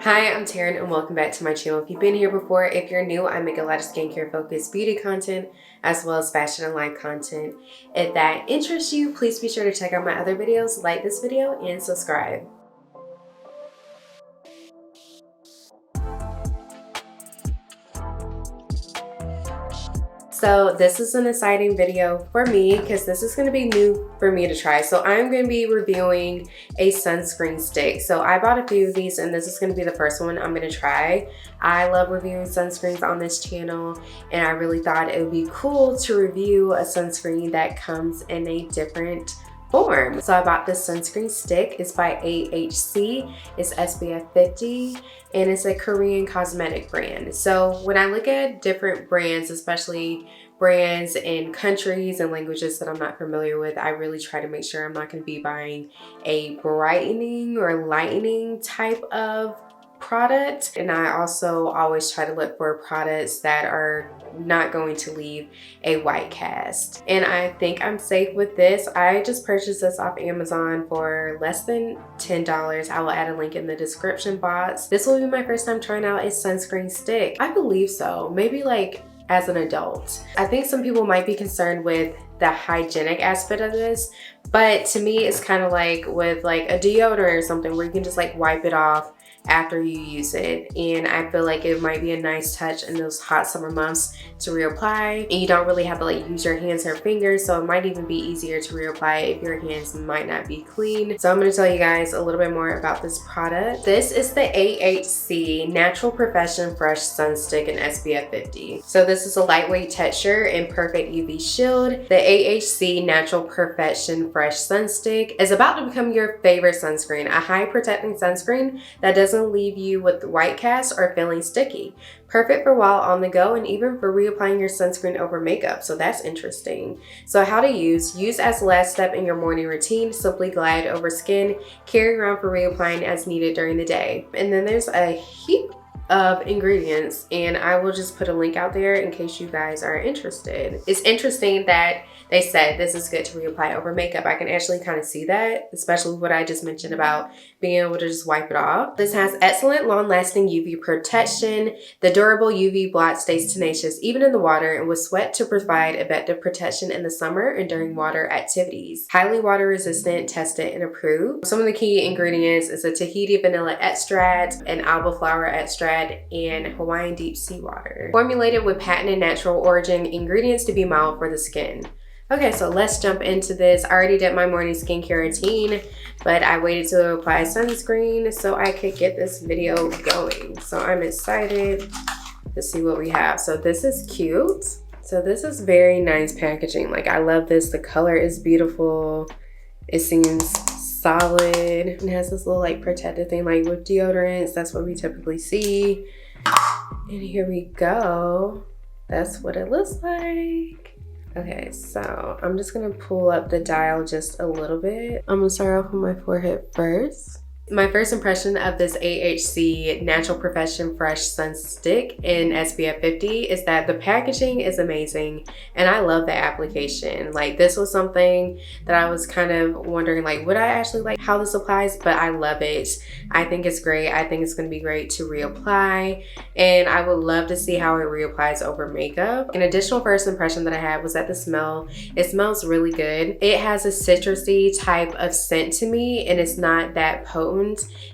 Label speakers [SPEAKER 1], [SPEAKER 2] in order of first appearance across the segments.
[SPEAKER 1] Hi, I'm Teryn and welcome back to my channel. If you've been here before, if you're new, I make a lot of skincare focused beauty content as well as fashion and life content. If that interests you, please be sure to check out my other videos, like this video, and subscribe. So this is an exciting video for me because this is going to be new for me to try. So I'm going to be reviewing a sunscreen stick. So I bought a few of these and this is going to be the first one I'm going to try. I love reviewing sunscreens on this channel and I really thought it would be cool to review a sunscreen that comes in a different form. So I bought this sunscreen stick. It's by AHC. It's SPF50 and it's a Korean cosmetic brand. So when I look at different brands, especially brands in countries and languages that I'm not familiar with, I really try to make sure I'm not going to be buying a brightening or lightening type of product. And I also always try to look for products that are not going to leave a white cast. And I think I'm safe with this. I just purchased this off Amazon for less than $10. I will add a link in the description box. This will be my first time trying out a sunscreen stick. I believe so. Maybe like as an adult. I think some people might be concerned with the hygienic aspect of this, but to me it's kind of like with like a deodorant or something where you can just like wipe it off after you use it. And I feel like it might be a nice touch in those hot summer months to reapply, and you don't really have to like use your hands or fingers, so it might even be easier to reapply if your hands might not be clean. So I'm going to tell you guys a little bit more about this product. This is the AHC Natural Profession Fresh Sun Stick in SPF 50. So this is a lightweight texture and perfect UV shield. The AHC Natural Perfection Fresh Sun Stick is about to become your favorite sunscreen, a high protecting sunscreen that doesn't leave you with white cast or feeling sticky. Perfect for while on the go and even for reapplying your sunscreen over makeup. So that's interesting. So how to use as the last step in your morning routine. Simply glide over skin, carry around for reapplying as needed during the day. And then there's a heap of ingredients and I will just put a link out there in case you guys are interested. It's interesting that they said this is good to reapply over makeup. I can actually kind of see that, especially what I just mentioned about being able to just wipe it off. This has excellent long-lasting UV protection. The durable UV blot stays tenacious even in the water and with sweat to provide effective protection in the summer and during water activities. Highly water resistant, tested and approved. Some of the key ingredients is a Tahiti vanilla extract, an alba flower extract, and Hawaiian deep sea water. Formulated with patented natural origin ingredients to be mild for the skin. Okay, so let's jump into this. I already did my morning skincare routine, but I waited to apply sunscreen so I could get this video going. So I'm excited to see what we have. So this is cute. So this is very nice packaging. Like I love this. The color is beautiful. It seems solid. It has this little like protective thing like with deodorants. That's what we typically see. And here we go. That's what it looks like. Okay, so I'm just gonna pull up the dial just a little bit. I'm gonna start off with my forehead first. My first impression of this AHC Natural Profession Fresh Sun Stick in SPF 50 is that the packaging is amazing and I love the application. Like this was something that I was kind of wondering like would I actually like how this applies, but I love it. I think it's great. I think it's going to be great to reapply and I would love to see how it reapplies over makeup. An additional first impression that I had was that the smell, it smells really good. It has a citrusy type of scent to me and it's not that potent.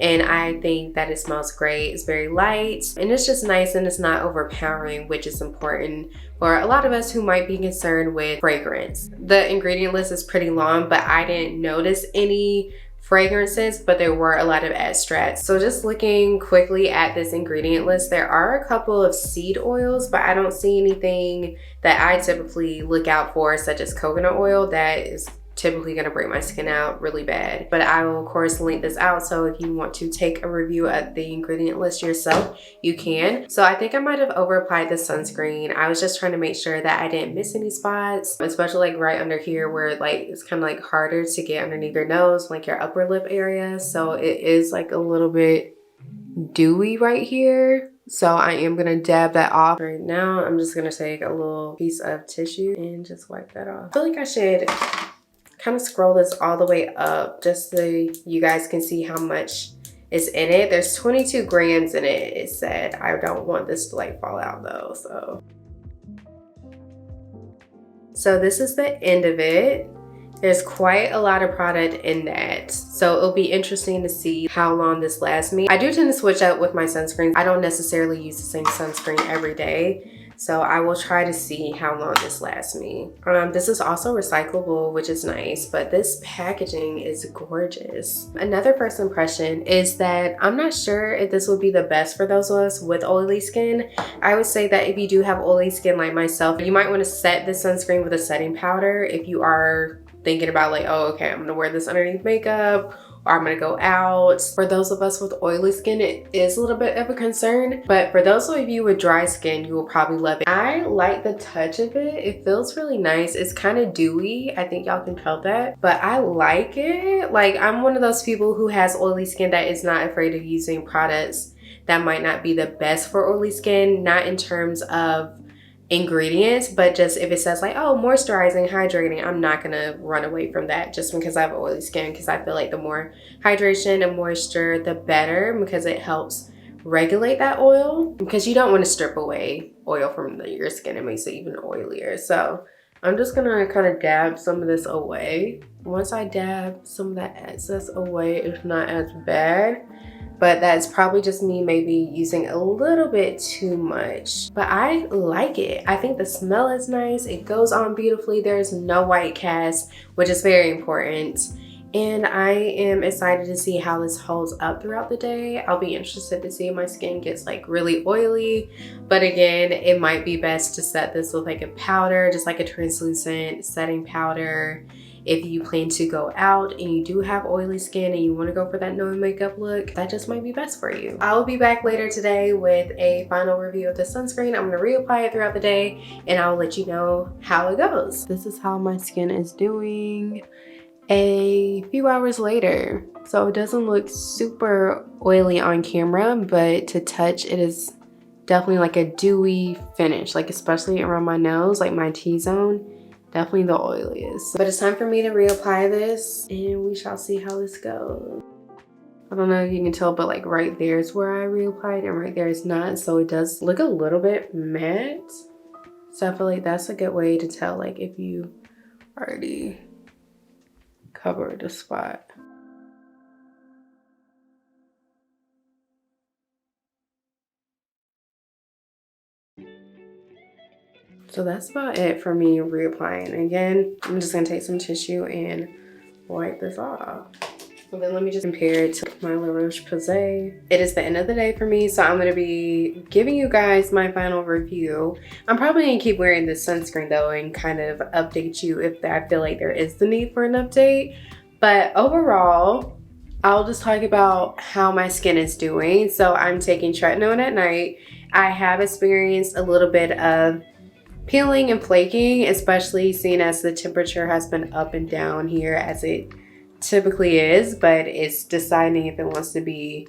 [SPEAKER 1] And I think that it smells great. It's very light and it's just nice and it's not overpowering, which is important for a lot of us who might be concerned with fragrance. The ingredient list is pretty long, but I didn't notice any fragrances, but there were a lot of extracts. So just looking quickly at this ingredient list, there are a couple of seed oils, but I don't see anything that I typically look out for, such as coconut oil that is typically going to break my skin out really bad. But I will of course link this out, so if you want to take a review of the ingredient list yourself, you can. So I think I might have over applied the sunscreen. I was just trying to make sure that I didn't miss any spots, especially like right under here where like it's kind of like harder to get underneath your nose, like your upper lip area. So it is like a little bit dewy right here. So I am gonna dab that off. Right now I'm just gonna take a little piece of tissue and just wipe that off. I feel like I should kind of scroll this all the way up just so you guys can see how much is in it. There's 22 grams in it. It said, I don't want this to like fall out though, so this is the end of it. There's quite a lot of product in that, so it'll be interesting to see how long this lasts me. I do tend to switch out with my sunscreens. I don't necessarily use the same sunscreen every day, so I will try to see how long this lasts me. This is also recyclable, which is nice, but this packaging is gorgeous. Another first impression is that I'm not sure if this would be the best for those of us with oily skin. I would say that if you do have oily skin like myself, you might want to set this sunscreen with a setting powder if you are thinking about like, oh, okay, I'm gonna wear this underneath makeup, or I'm gonna go out. For those of us with oily skin, it is a little bit of a concern, but for those of you with dry skin, you will probably love it. I like the touch of it. It feels really nice. It's kind of dewy. I think y'all can tell that, but I like it. Like, I'm one of those people who has oily skin that is not afraid of using products that might not be the best for oily skin, not in terms of ingredients, but just if it says like, oh, moisturizing, hydrating, I'm not gonna run away from that just because I have oily skin, because I feel like the more hydration and moisture, the better, because it helps regulate that oil, because you don't want to strip away oil from your skin. It makes it even oilier. So I'm just gonna kind of dab some of this away. Once I dab some of that excess away, it's not as bad. But that's probably just me maybe using a little bit too much. But I like it. I think the smell is nice. It goes on beautifully. There's no white cast, which is very important. And I am excited to see how this holds up throughout the day. I'll be interested to see if my skin gets like really oily. But again, it might be best to set this with like a powder, just like a translucent setting powder. If you plan to go out and you do have oily skin and you want to go for that no makeup look, that just might be best for you. I'll be back later today with a final review of the sunscreen. I'm going to reapply it throughout the day and I'll let you know how it goes. This is how my skin is doing a few hours later. So it doesn't look super oily on camera, but to touch, it is definitely like a dewy finish, like especially around my nose, like my T-zone. Definitely the oiliest. But it's time for me to reapply this and we shall see how this goes. I don't know if you can tell, but like right there is where I reapplied and right there is not. So it does look a little bit matte. So I feel like that's a good way to tell like if you already covered the spot. So that's about it for me reapplying. Again, I'm just gonna take some tissue and wipe this off. And then let me just compare it to my La Roche-Posay. It is the end of the day for me, so I'm gonna be giving you guys my final review. I'm probably gonna keep wearing this sunscreen though and kind of update you if I feel like there is the need for an update. But overall, I'll just talk about how my skin is doing. So I'm taking tretinoin at night. I have experienced a little bit of peeling and flaking, especially seeing as the temperature has been up and down here as it typically is, but it's deciding if it wants to be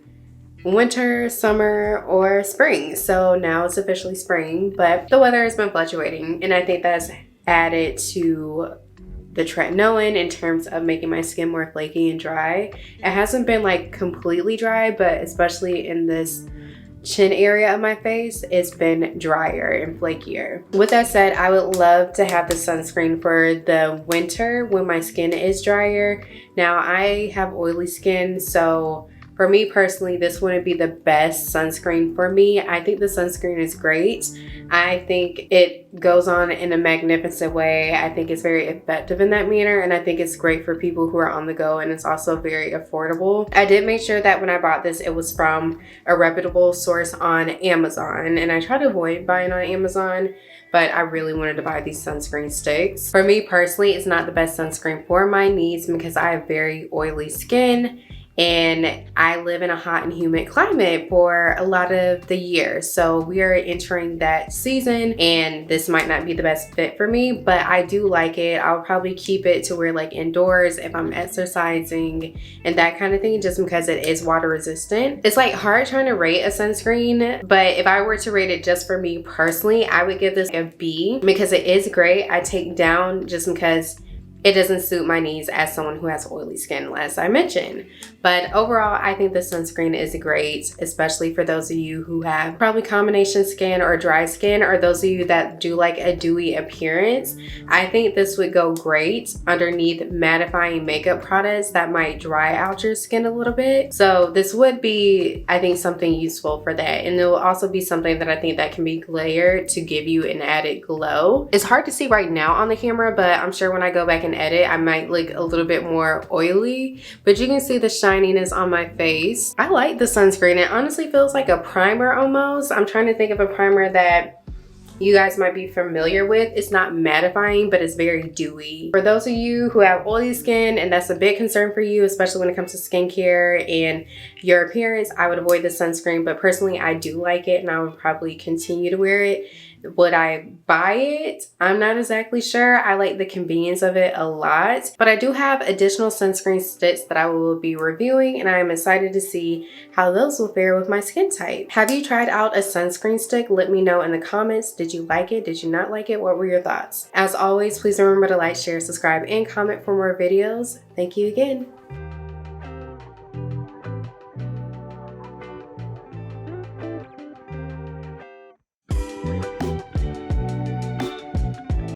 [SPEAKER 1] winter, summer, or spring. So now it's officially spring, but the weather has been fluctuating, and I think that's added to the tretinoin in terms of making my skin more flaky and dry. It hasn't been like completely dry, but especially in this chin area of my face, it's been drier and flakier. With that said, I would love to have the sunscreen for the winter when my skin is drier. Now I have oily skin, so for me personally, this wouldn't be the best sunscreen for me. I think the sunscreen is great. I think it goes on in a magnificent way. I think it's very effective in that manner, and I think it's great for people who are on the go, and it's also very affordable. I did make sure that when I bought this, it was from a reputable source on Amazon, and I try to avoid buying on Amazon, but I really wanted to buy these sunscreen sticks. For me personally, it's not the best sunscreen for my needs because I have very oily skin, and I live in a hot and humid climate for a lot of the year. So we are entering that season, and this might not be the best fit for me, but I do like it. I'll probably keep it to wear like indoors if I'm exercising and that kind of thing, just because it is water resistant. It's like hard trying to rate a sunscreen, but if I were to rate it just for me personally, I would give this a B because it is great. I take down just because it doesn't suit my needs as someone who has oily skin, as I mentioned. But overall, I think the sunscreen is great, especially for those of you who have probably combination skin or dry skin, or those of you that do like a dewy appearance. I think this would go great underneath mattifying makeup products that might dry out your skin a little bit. So this would be, I think, something useful for that. And it will also be something that I think that can be layered to give you an added glow. It's hard to see right now on the camera, but I'm sure when I go back and edit, I might look a little bit more oily, but you can see the shininess on my face. I like the sunscreen. It honestly feels like a primer almost. I'm trying to think of a primer that you guys might be familiar with. It's not mattifying, but it's very dewy. For those of you who have oily skin and that's a big concern for you, especially when it comes to skincare and your appearance, I would avoid the sunscreen, but personally I do like it and I would probably continue to wear it. Would I buy it? I'm not exactly sure. I like the convenience of it a lot, but I do have additional sunscreen sticks that I will be reviewing, and I am excited to see how those will fare with my skin type. Have you tried out a sunscreen stick? Let me know in the comments. Did you like it? Did you not like it? What were your thoughts? As always, please remember to like, share, subscribe, and comment for more videos. Thank you again.